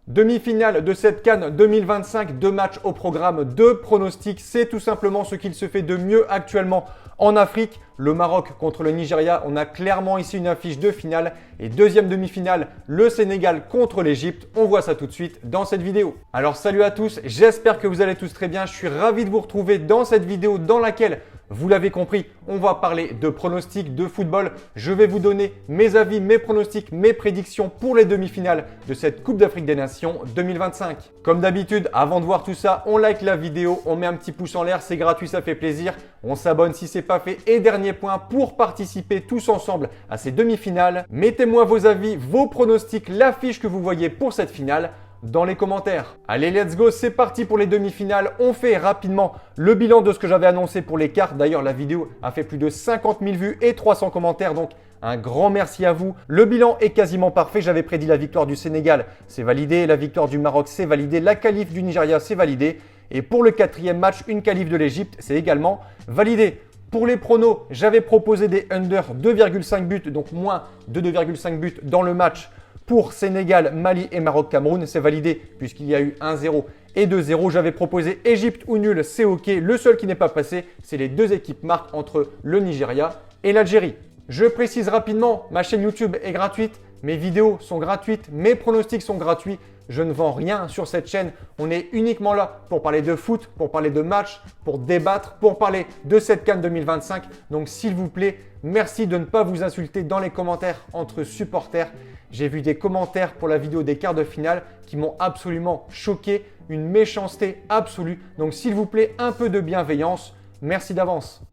Demi-finale de cette CAN 2025, 2 matchs au programme, 2 pronostics. C'est tout simplement ce qu'il se fait de mieux actuellement en Afrique. Le Maroc contre le Nigeria, on a clairement ici une affiche de finale. Et deuxième demi-finale, le Sénégal contre l'Égypte. On voit ça tout de suite dans cette vidéo. Alors salut à tous, j'espère que vous allez tous très bien. Je suis ravi de vous retrouver dans cette vidéo dans laquelle, vous l'avez compris, on va parler de pronostics, de football. Je vais vous donner mes avis, mes pronostics, mes prédictions pour les demi-finales de cette Coupe d'Afrique des Nations 2025. Comme d'habitude, avant de voir tout ça, on like la vidéo, on met un petit pouce en l'air, c'est gratuit, ça fait plaisir. On s'abonne si ce n'est pas fait. Et dernier point, pour participer tous ensemble à ces demi-finales, mettez-moi vos avis, vos pronostics, l'affiche que vous voyez pour cette finale dans les commentaires. Allez, let's go, c'est parti pour les demi-finales. On fait rapidement le bilan de ce que j'avais annoncé pour les cartes. D'ailleurs, la vidéo a fait plus de 50 000 vues et 300 commentaires, donc un grand merci à vous. Le bilan est quasiment parfait. J'avais prédit la victoire du Sénégal, c'est validé. La victoire du Maroc, c'est validé. La qualif du Nigeria, c'est validé. Et pour le quatrième match, une qualif de l'Égypte, c'est également validé. Pour les pronos, j'avais proposé des under 2,5 buts, donc moins de 2,5 buts dans le match. Pour Sénégal, Mali et Maroc-Cameroun, c'est validé puisqu'il y a eu 1-0 et 2-0. J'avais proposé Égypte ou nul, c'est OK. Le seul qui n'est pas passé, c'est les deux équipes marques entre le Nigeria et l'Algérie. Je précise rapidement, ma chaîne YouTube est gratuite, mes vidéos sont gratuites, mes pronostics sont gratuits. Je ne vends rien sur cette chaîne. On est uniquement là pour parler de foot, pour parler de match, pour débattre, pour parler de cette CAN 2025. Donc s'il vous plaît, merci de ne pas vous insulter dans les commentaires entre supporters. J'ai vu des commentaires pour la vidéo des quarts de finale qui m'ont absolument choqué, une méchanceté absolue. Donc s'il vous plaît, un peu de bienveillance. Merci d'avance.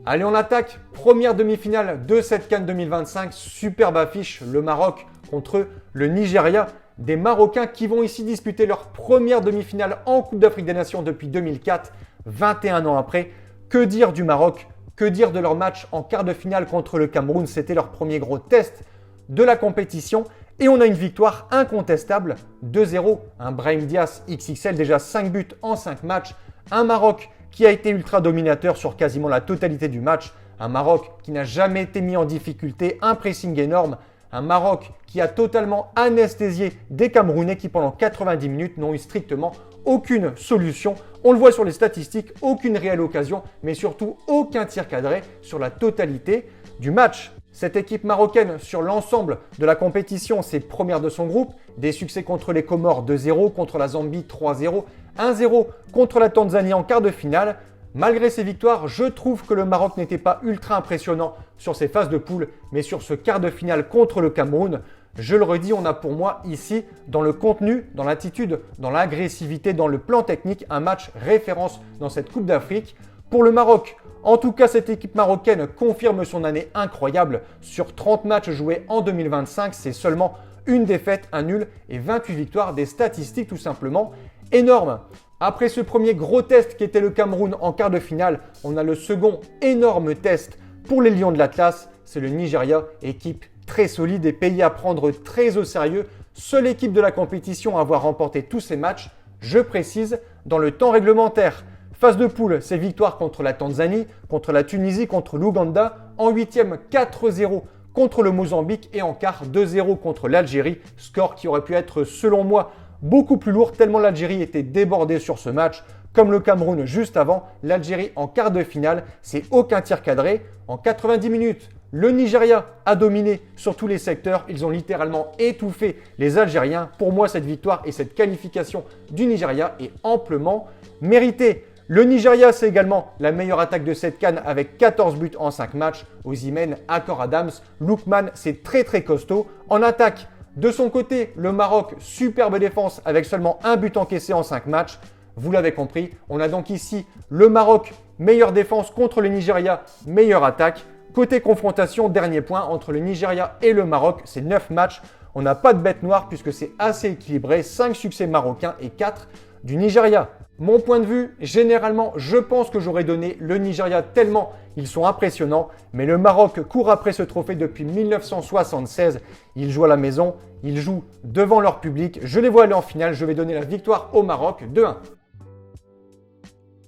Allez, on attaque. Première demi-finale de cette CAN 2025. Superbe affiche, le Maroc contre le Nigeria. Des Marocains qui vont ici disputer leur première demi-finale en Coupe d'Afrique des Nations depuis 2004, 21 ans après. Que dire du Maroc? Que dire de leur match en quart de finale contre le Cameroun? C'était leur premier gros test de la compétition. Et on a une victoire incontestable, 2-0. Un Brahim Diaz XXL, déjà 5 buts en 5 matchs. Un Maroc qui a été ultra dominateur sur quasiment la totalité du match. Un Maroc qui n'a jamais été mis en difficulté, un pressing énorme. Un Maroc qui a totalement anesthésié des Camerounais qui pendant 90 minutes n'ont eu strictement aucune solution. On le voit sur les statistiques, aucune réelle occasion, mais surtout aucun tir cadré sur la totalité du match. Cette équipe marocaine, sur l'ensemble de la compétition, c'est première de son groupe. Des succès contre les Comores 2-0, contre la Zambie 3-0, 1-0 contre la Tanzanie en quart de finale. Malgré ces victoires, je trouve que le Maroc n'était pas ultra impressionnant sur ses phases de poule, mais sur ce quart de finale contre le Cameroun, je le redis, on a pour moi ici, dans le contenu, dans l'attitude, dans l'agressivité, dans le plan technique, un match référence dans cette Coupe d'Afrique. Pour le Maroc, en tout cas, cette équipe marocaine confirme son année incroyable. Sur 30 matchs joués en 2025, c'est seulement une défaite, un nul et 28 victoires, des statistiques tout simplement énormes. Après ce premier gros test qui était le Cameroun en quart de finale, on a le second énorme test pour les Lions de l'Atlas, c'est le Nigeria, équipe très solide et pays à prendre très au sérieux. Seule équipe de la compétition à avoir remporté tous ces matchs, je précise, dans le temps réglementaire. Phase de poule, c'est victoire contre la Tanzanie, contre la Tunisie, contre l'Ouganda. En huitième, 4-0 contre le Mozambique et en quart, 2-0 contre l'Algérie. Score qui aurait pu être, selon moi, beaucoup plus lourd tellement l'Algérie était débordée sur ce match. Comme le Cameroun juste avant, l'Algérie en quart de finale, c'est aucun tir cadré. En 90 minutes, le Nigeria a dominé sur tous les secteurs. Ils ont littéralement étouffé les Algériens. Pour moi, cette victoire et cette qualification du Nigeria est amplement méritée. Le Nigeria, c'est également la meilleure attaque de cette CAN avec 14 buts en 5 matchs. Osimhen, Akor Adams, Lookman, c'est très costaud. En attaque, de son côté, le Maroc, superbe défense avec seulement un but encaissé en 5 matchs. Vous l'avez compris, on a donc ici le Maroc, meilleure défense contre le Nigeria, meilleure attaque. Côté confrontation, dernier point, entre le Nigeria et le Maroc, c'est 9 matchs. On n'a pas de bête noire puisque c'est assez équilibré, 5 succès marocains et 4 du Nigeria. Mon point de vue, généralement, je pense que j'aurais donné le Nigeria tellement ils sont impressionnants. Mais le Maroc court après ce trophée depuis 1976. Ils jouent à la maison, ils jouent devant leur public. Je les vois aller en finale, je vais donner la victoire au Maroc 2-1.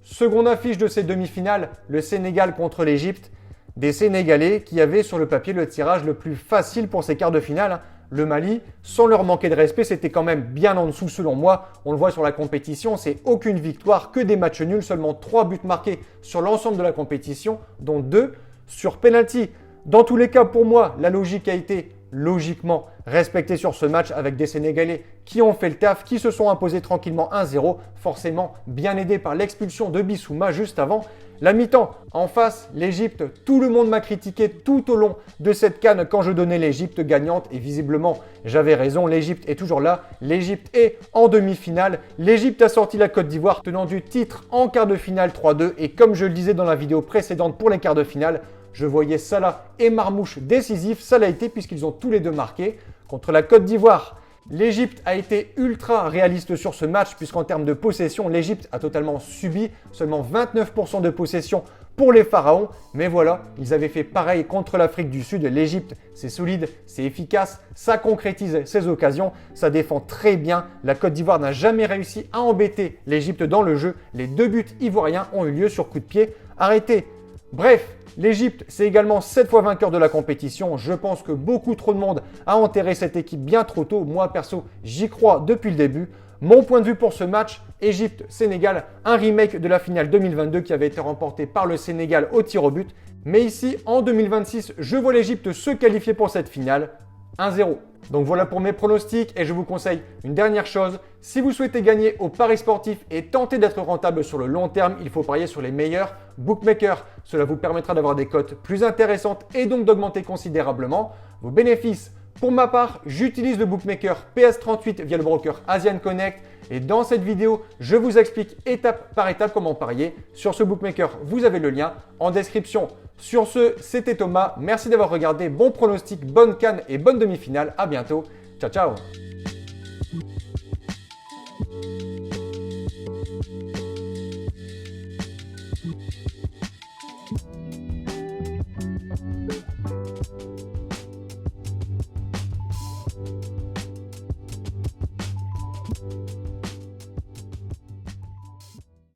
Seconde affiche de ces demi-finales, le Sénégal contre l'Égypte. Des Sénégalais qui avaient sur le papier le tirage le plus facile pour ces quarts de finale. le Mali. Sans leur manquer de respect, c'était quand même bien en dessous selon moi. On le voit sur la compétition, c'est aucune victoire, que des matchs nuls, seulement 3 buts marqués sur l'ensemble de la compétition, dont 2 sur penalty. Dans tous les cas, pour moi, la logique a été logiquement respectée sur ce match avec des Sénégalais qui ont fait le taf, qui se sont imposés tranquillement 1-0, forcément bien aidés par l'expulsion de Bissouma juste avant la mi-temps. En face, l'Égypte, tout le monde m'a critiqué tout au long de cette CAN quand je donnais l'Égypte gagnante et visiblement j'avais raison, l'Égypte est toujours là, l'Égypte est en demi-finale, l'Égypte a sorti la Côte d'Ivoire tenant du titre en quart de finale 3-2 et comme je le disais dans la vidéo précédente pour les quarts de finale, je voyais Salah et Marmouche décisifs, ça l'a été puisqu'ils ont tous les deux marqué contre la Côte d'Ivoire. L'Égypte a été ultra réaliste sur ce match puisqu'en termes de possession, l'Égypte a totalement subi, seulement 29% de possession pour les Pharaons. Mais voilà, ils avaient fait pareil contre l'Afrique du Sud. L'Égypte, c'est solide, c'est efficace, ça concrétise ses occasions, ça défend très bien. La Côte d'Ivoire n'a jamais réussi à embêter l'Égypte dans le jeu. Les 2 buts ivoiriens ont eu lieu sur coup de pied arrêté. Bref, l'Égypte, c'est également 7 fois vainqueur de la compétition. Je pense que beaucoup trop de monde a enterré cette équipe bien trop tôt. Moi, perso, j'y crois depuis le début. Mon point de vue pour ce match, Égypte-Sénégal, un remake de la finale 2022 qui avait été remportée par le Sénégal au tir au but. Mais ici, en 2026, je vois l'Égypte se qualifier pour cette finale. 1-0. Donc voilà pour mes pronostics et je vous conseille une dernière chose. Si vous souhaitez gagner au paris sportif et tenter d'être rentable sur le long terme, il faut parier sur les meilleurs bookmakers. Cela vous permettra d'avoir des cotes plus intéressantes et donc d'augmenter considérablement vos bénéfices. Pour ma part, j'utilise le bookmaker PS38 via le broker Asian Connect et dans cette vidéo, je vous explique étape par étape comment parier. Sur ce bookmaker, vous avez le lien en description. Sur ce, c'était Thomas. Merci d'avoir regardé. Bon pronostic, bonne CAN et bonne demi-finale. À bientôt. Ciao, ciao.